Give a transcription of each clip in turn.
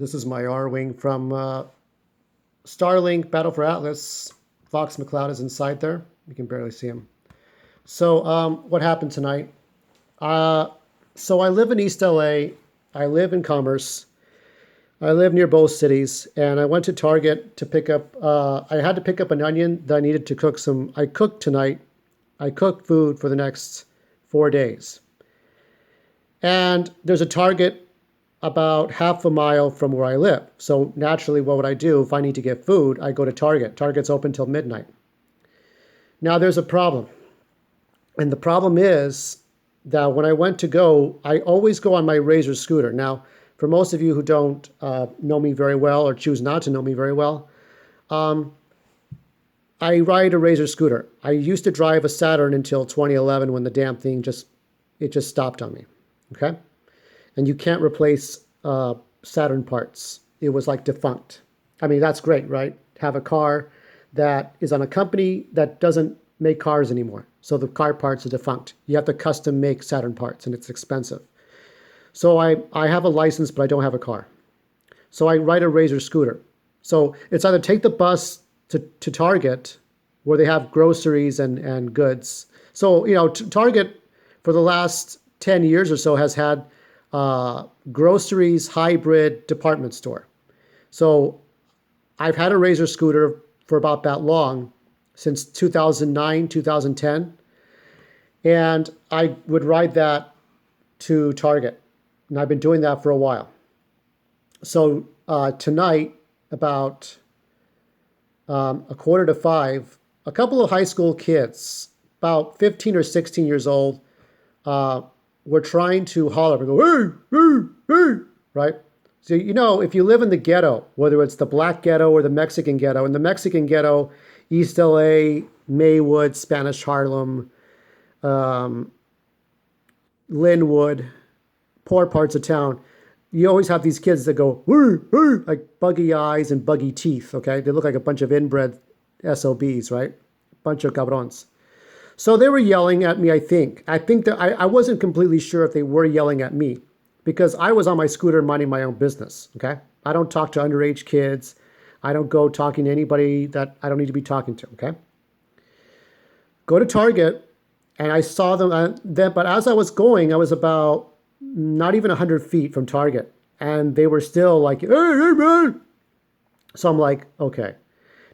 This is my R-Wing from Starlink, Battle for Atlas. Fox McCloud is inside there. You can barely see him. So what happened tonight? Uh, so I live in East LA. I live in Commerce. I live near both cities. And I went to Target to pick up, I had to pick up an onion that I needed to cook some. I cooked tonight. I cooked food for the next 4 days. And there's a Target about half a mile from where I live. So naturally, what would I do if I need to get food? I go to Target. Target's open till midnight. Now there's a problem. And the problem is that when I went to go, I always go on my Razor scooter. Now, for most of you who don't know me very well or choose not to know me very well, I ride a Razor scooter. I used to drive a Saturn until 2011 when the damn thing just stopped on me. Okay? And you can't replace Saturn parts. It was like defunct. I mean, that's great, right? Have a car that is on a company that doesn't make cars anymore. So the car parts are defunct. You have to custom make Saturn parts, and it's expensive. So I have a license, but I don't have a car. So I ride a Razor scooter. So it's either take the bus to Target, where they have groceries and goods. So, you know, Target for the last 10 years or so has had groceries hybrid department store. So I've had a Razor scooter for about that long, since 2009, 2010. And I would ride that to Target. And I've been doing that for a while. So tonight, about 4:45, a couple of high school kids, about 15 or 16 years old, were trying to holler and go, hey, hey, hey, right? So, you know, if you live in the ghetto, whether it's the black ghetto or the Mexican ghetto, in the Mexican ghetto, East LA, Maywood, Spanish Harlem, Linwood, poor parts of town, you always have these kids that go, like buggy eyes and buggy teeth, okay? They look like a bunch of inbred SOBs, right? Bunch of cabrons. So they were yelling at me, I think. I think that I wasn't completely sure if they were yelling at me because I was on my scooter minding my own business, okay? I don't talk to underage kids. I don't go talking to anybody that I don't need to be talking to, okay? Go to Target, and I saw them then, but as I was going, I was about not even 100 feet from Target, and they were still like, hey, hey, man. So I'm like, okay.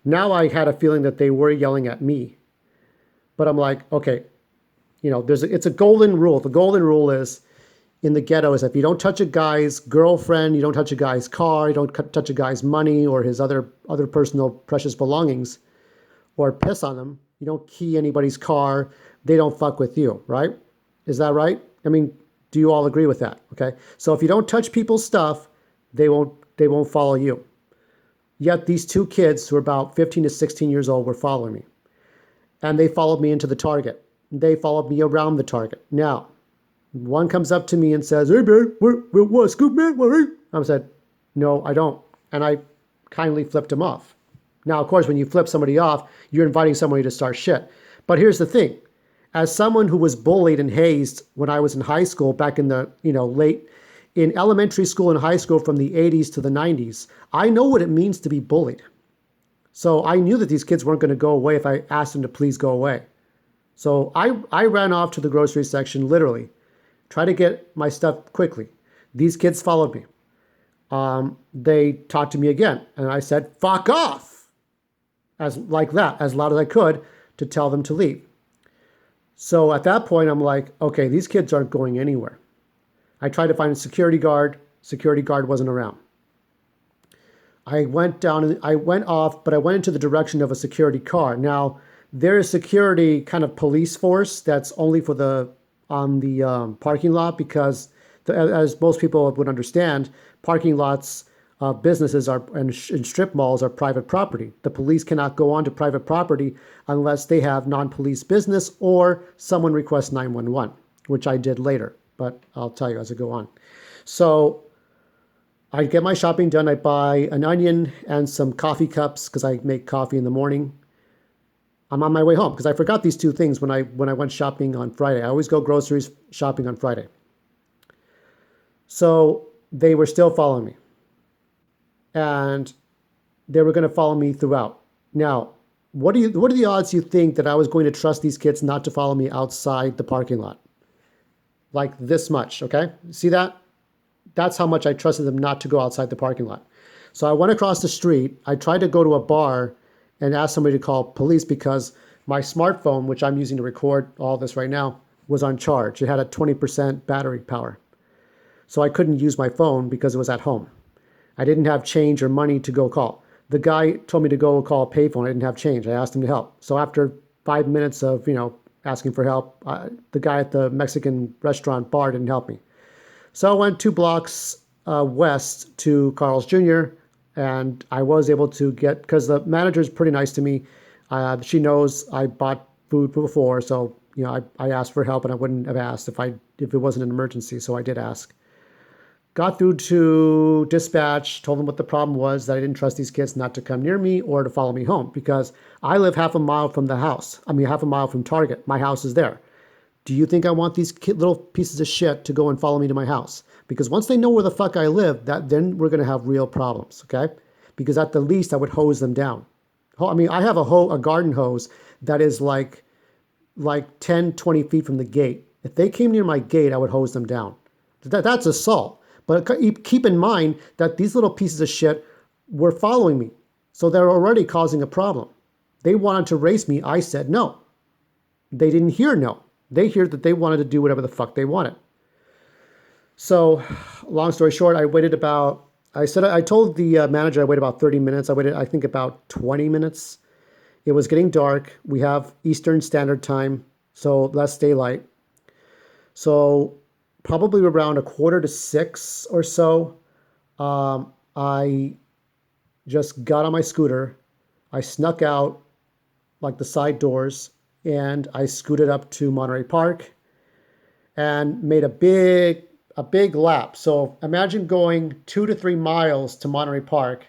Now I had a feeling that they were yelling at me. But I'm like, okay, you know, it's a golden rule. The golden rule is in the ghetto is if you don't touch a guy's girlfriend, you don't touch a guy's car, you don't touch a guy's money or his other personal precious belongings, or piss on them, you don't key anybody's car, they don't fuck with you, right? Is that right? I mean, do you all agree with that? Okay. So if you don't touch people's stuff, they won't follow you. Yet these two kids who are about 15 to 16 years old were following me. And they followed me into the Target. They followed me around the Target. Now, one comes up to me and says, hey, man, what, scoop, man? What? I said, no, I don't. And I kindly flipped him off. Now, of course, when you flip somebody off, you're inviting somebody to start shit. But here's the thing. As someone who was bullied and hazed when I was in high school back in the, in elementary school and high school from the 80s to the 90s, I know what it means to be bullied. So I knew that these kids weren't going to go away if I asked them to please go away. So I ran off to the grocery section, literally, try to get my stuff quickly. These kids followed me. They talked to me again, and I said, fuck off, as loud as I could to tell them to leave. So at that point, I'm like, okay, these kids aren't going anywhere. I tried to find a security guard. Security guard wasn't around. I went down and I went off, but I went into the direction of a security car. Now, there's security kind of police force that's only for the parking lot because, as most people would understand, parking lots, businesses and strip malls are private property. The police cannot go onto private property unless they have non-police business or someone requests 911, which I did later, but I'll tell you as I go on. So I get my shopping done. I buy an onion and some coffee cups because I make coffee in the morning. I'm on my way home because I forgot these two things when I went shopping on Friday. I always go groceries shopping on Friday. So they were still following me. and they were going to follow me throughout. Now, what are the odds you think that I was going to trust these kids not to follow me outside the parking lot? Like this much, okay? See that? That's how much I trusted them not to go outside the parking lot. So I went across the street. I tried to go to a bar and ask somebody to call police because my smartphone, which I'm using to record all this right now, was on charge. It had a 20% battery power. So I couldn't use my phone because it was at home. I didn't have change or money to go call. The guy told me to go call a payphone. I didn't have change. I asked him to help. So after 5 minutes of, asking for help, the guy at the Mexican restaurant bar didn't help me. So I went 2 blocks west to Carl's Jr. and I was able to get, because the manager is pretty nice to me. She knows I bought food before, so I asked for help, and I wouldn't have asked if it wasn't an emergency. So I did ask. Got through to dispatch, told them what the problem was, that I didn't trust these kids not to come near me or to follow me home because I live half a mile from the house. I mean, half a mile from Target. My house is there. Do you think I want these little pieces of shit to go and follow me to my house? Because once they know where the fuck I live, then we're going to have real problems, okay? Because at the least, I would hose them down. I mean, I have a garden hose that is like 10, 20 feet from the gate. If they came near my gate, I would hose them down. That's assault. But keep in mind that these little pieces of shit were following me. So they're already causing a problem. They wanted to race me. I said no. They didn't hear no. They hear that they wanted to do whatever the fuck they wanted. So long story short, I told the manager I waited about 30 minutes. I waited, I think, about 20 minutes. It was getting dark. We have Eastern Standard Time, so less daylight. So probably around 5:45 or so, I just got on my scooter. I snuck out like the side doors and I scooted up to Monterey Park and made a big lap. So imagine going 2 to 3 miles to Monterey Park,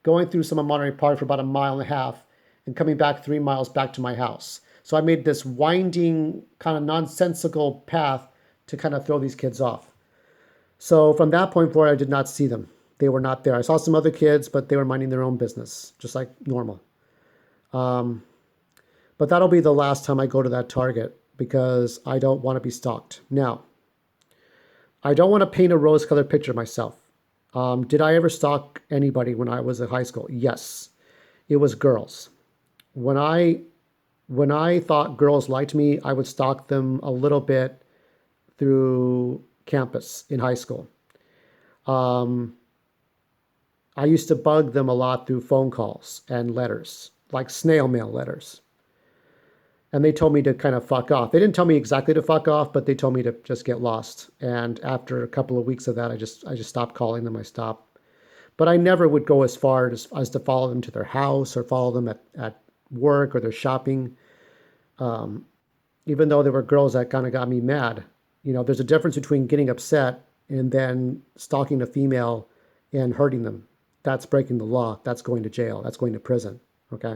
going through some of Monterey Park for about 1.5 miles and coming back 3 miles back to my house. So I made this winding kind of nonsensical path to kind of throw these kids off. So from that point forward, I did not see them. They were not there. I saw some other kids, but they were minding their own business, just like normal. But that'll be the last time I go to that Target because I don't want to be stalked. Now, I don't want to paint a rose-colored picture of myself. Did I ever stalk anybody when I was in high school? Yes. It was girls. When I thought girls liked me, I would stalk them a little bit through campus in high school. I used to bug them a lot through phone calls and letters, like snail mail letters. And they told me to kind of fuck off. They didn't tell me exactly to fuck off, but they told me to just get lost. And after a couple of weeks of that, I just stopped calling them. I stopped. But I never would go as far as to follow them to their house or follow them at work or their shopping. Even though there were girls that kind of got me mad. There's a difference between getting upset and then stalking a female and hurting them. That's breaking the law. That's going to jail. That's going to prison. Okay.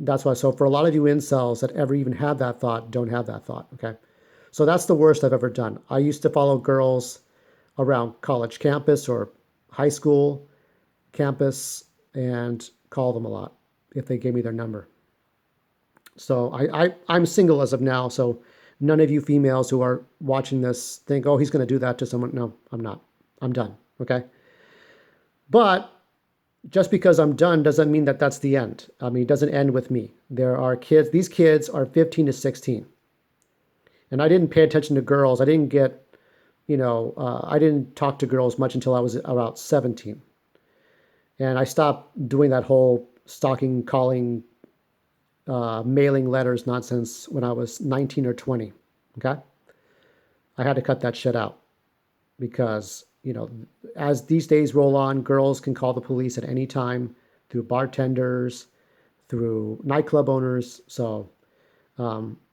That's why. So for a lot of you incels that ever even had that thought, don't have that thought. Okay. So that's the worst I've ever done. I used to follow girls around college campus or high school campus and call them a lot if they gave me their number. So I'm single as of now. So none of you females who are watching this think, oh, he's going to do that to someone. No, I'm not. I'm done. Okay. But just because I'm done doesn't mean that that's the end. I mean, it doesn't end with me. There are kids. These kids are 15 to 16. And I didn't pay attention to girls. I didn't I didn't talk to girls much until I was about 17. And I stopped doing that whole stalking, calling, mailing letters nonsense when I was 19 or 20. Okay. I had to cut that shit out because, as these days roll on, girls can call the police at any time through bartenders, through nightclub owners. So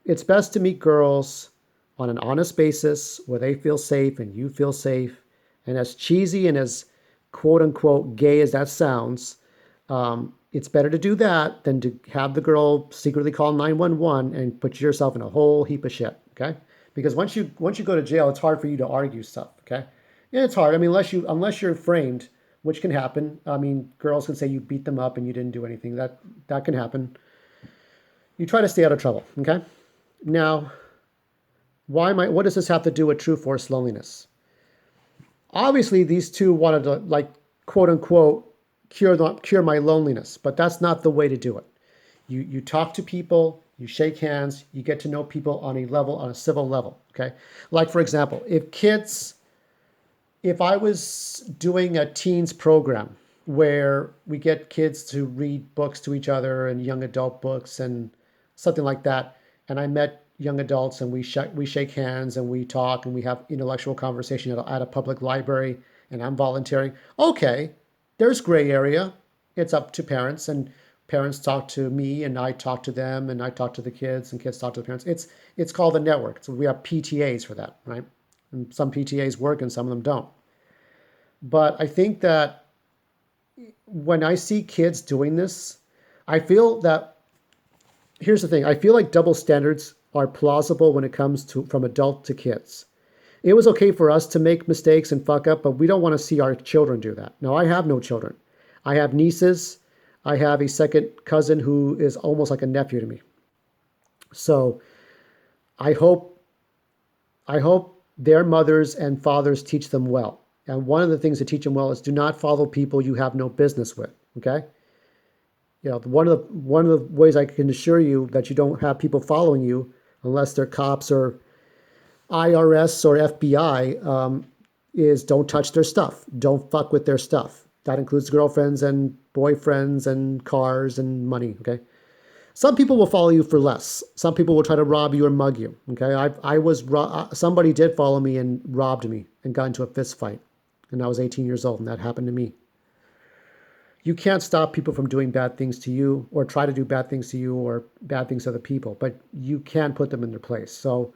it's best to meet girls on an honest basis where they feel safe and you feel safe. And as cheesy and as quote unquote gay as that sounds, it's better to do that than to have the girl secretly call 911 and put yourself in a whole heap of shit. Okay. Because once you go to jail, it's hard for you to argue stuff. Okay. Yeah, it's hard. I mean, unless you're framed which can happen. I mean, girls can say you beat them up and you didn't do anything. That can happen. You try to stay out of trouble, okay? Now, what does this have to do with true forced loneliness? Obviously, these two wanted to, like, quote unquote, cure my loneliness, but that's not the way to do it. You talk to people, you shake hands, you get to know people on a civil level, okay? Like, for example, if I was doing a teens program where we get kids to read books to each other and young adult books and something like that, and I met young adults and we shake hands and we talk and we have intellectual conversation at a public library and I'm volunteering. Okay, there's gray area. It's up to parents, and parents talk to me and I talk to them and I talk to the kids and kids talk to the parents. It's called a network. So we have PTAs for that, right? And some PTAs work and some of them don't. But I think that when I see kids doing this, I feel that here's the thing. I feel like double standards are plausible when it comes to from adult to kids. It was okay for us to make mistakes and fuck up, but we don't want to see our children do that. Now, I have no children. I have nieces. I have a second cousin who is almost like a nephew to me. So I hope I hope their mothers and fathers teach them well. And one of the things to teach them well is do not follow people you have no business with. Okay. One of the ways I can assure you that you don't have people following you, unless they're cops or IRS or FBI, is don't touch their stuff. Don't fuck with their stuff. That includes girlfriends and boyfriends and cars and money. Okay. Some people will follow you for less. Some people will try to rob you or mug you. Okay. Somebody did follow me and robbed me and got into a fist fight. And I was 18 years old and that happened to me. You can't stop people from doing bad things to you or try to do bad things to you or bad things to other people, but you can put them in their place. So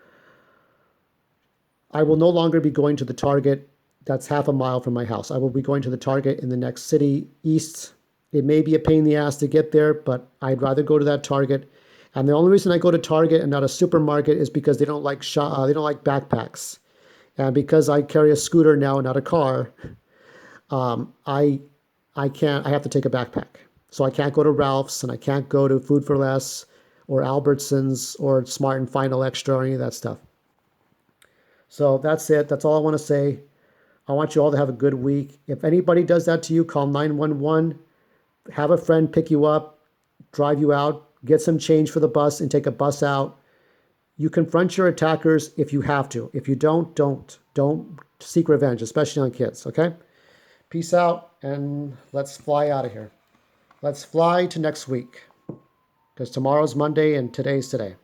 I will no longer be going to the Target that's half a mile from my house. I will be going to the Target in the next city east. It may be a pain in the ass to get there, but I'd rather go to that Target. And the only reason I go to Target and not a supermarket is because they don't like backpacks. And because I carry a scooter now and not a car, I I have to take a backpack. So I can't go to Ralph's and I can't go to Food for Less or Albertsons or Smart and Final Extra or any of that stuff. So that's it. That's all I want to say. I want you all to have a good week. If anybody does that to you, call 911. Have a friend pick you up, drive you out, get some change for the bus and take a bus out. You confront your attackers if you have to. If you don't, don't. Don't seek revenge, especially on kids, okay? Peace out, and let's fly out of here. Let's fly to next week, because tomorrow's Monday and today's today.